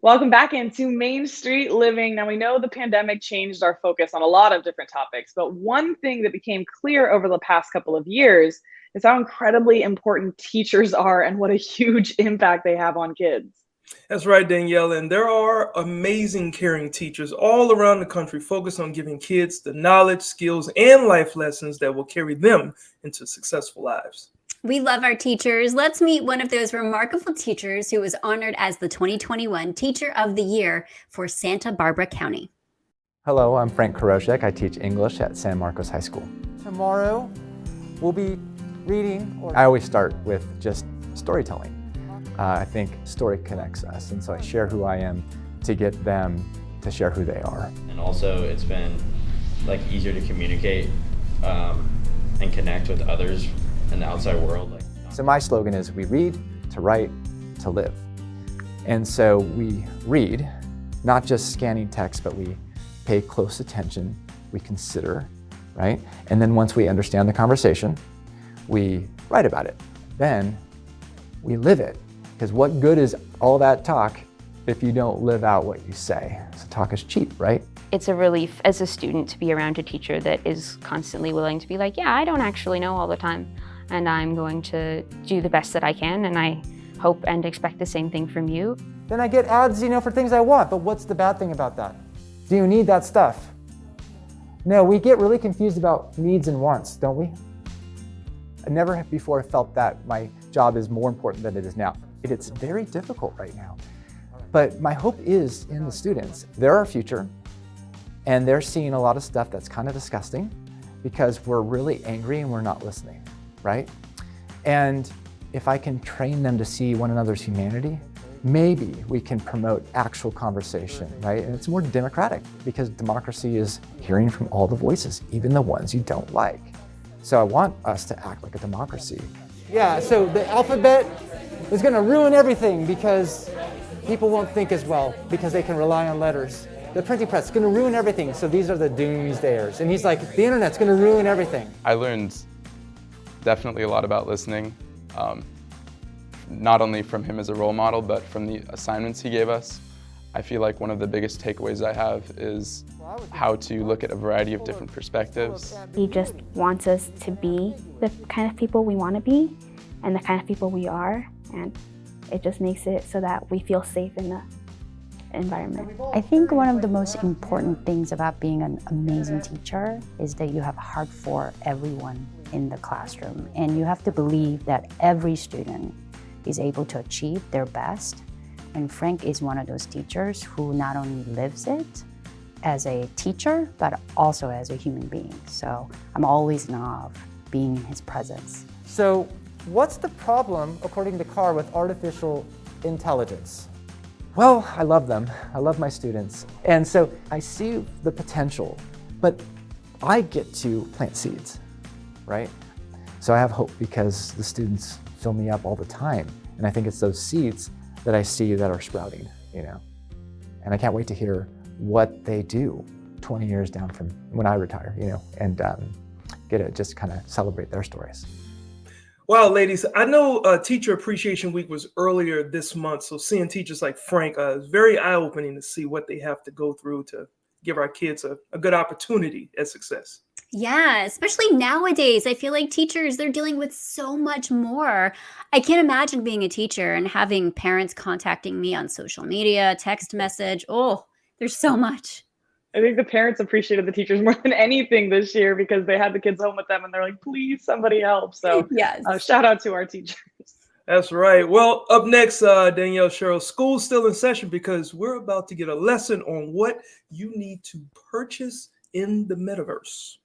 Welcome back into Main Street Living. Now, we know the pandemic changed our focus on a lot of different topics, but one thing that became clear over the past couple of years is how incredibly important teachers are and what a huge impact they have on kids. That's right, Danielle. And there are amazing caring teachers all around the country focused on giving kids the knowledge, skills, and life lessons that will carry them into successful lives. We love our teachers. Let's meet one of those remarkable teachers who was honored as the 2021 Teacher of the Year for Santa Barbara County. Hello, I'm Frank Koroshec. I teach English at San Marcos High School. Tomorrow we'll be reading. I always start with just storytelling. I think story connects us, and so I share who I am to get them to share who they are. And also it's been easier to communicate and connect with others in the outside world. So my slogan is, we read to write to live. And so we read, not just scanning text, but we pay close attention, we consider, right? And then once we understand the conversation, we write about it. Then we live it. Because what good is all that talk if you don't live out what you say? So talk is cheap, right? It's a relief as a student to be around a teacher that is constantly willing to be like, yeah, I don't actually know all the time, and I'm going to do the best that I can, and I hope and expect the same thing from you. Then I get ads, for things I want, but what's the bad thing about that? Do you need that stuff? No, we get really confused about needs and wants, don't we? I never before felt that my job is more important than it is now. It's very difficult right now. But my hope is in the students. They're our future, and they're seeing a lot of stuff that's kind of disgusting because we're really angry and we're not listening, right? And if I can train them to see one another's humanity, maybe we can promote actual conversation, right? And it's more democratic because democracy is hearing from all the voices, even the ones you don't like. So I want us to act like a democracy. Yeah, so the alphabet is going to ruin everything because people won't think as well because they can rely on letters. The printing press is going to ruin everything. So these are the doomsdayers. And he's like, the internet's going to ruin everything. I learned definitely a lot about listening, not only from him as a role model, but from the assignments he gave us. I feel like one of the biggest takeaways I have is how to look at a variety of different perspectives. He just wants us to be the kind of people we want to be and the kind of people we are, and it just makes it so that we feel safe in the environment. I think one of the most important things about being an amazing teacher is that you have a heart for everyone in the classroom, and you have to believe that every student is able to achieve their best. And Frank is one of those teachers who not only lives it as a teacher, but also as a human being. So I'm always in awe of being in his presence. So what's the problem, according to Carr, with artificial intelligence? Well, I love them. I love my students. And so I see the potential, but I get to plant seeds, right? So I have hope because the students fill me up all the time. And I think it's those seeds that I see that are sprouting, And I can't wait to hear what they do 20 years down from when I retire, and get to just kind of celebrate their stories. Wow, ladies, I know Teacher Appreciation Week was earlier this month, so seeing teachers like Frank is very eye-opening to see what they have to go through to give our kids a good opportunity at success. Yeah, especially nowadays. I feel like teachers, they're dealing with so much more. I can't imagine being a teacher and having parents contacting me on social media, text message. Oh, there's so much. I think the parents appreciated the teachers more than anything this year because they had the kids home with them and they're like, please, somebody help. So yes. Shout out to our teachers. That's right. Well, up next, Danielle, Cheryl, school's still in session because we're about to get a lesson on what you need to purchase in the metaverse.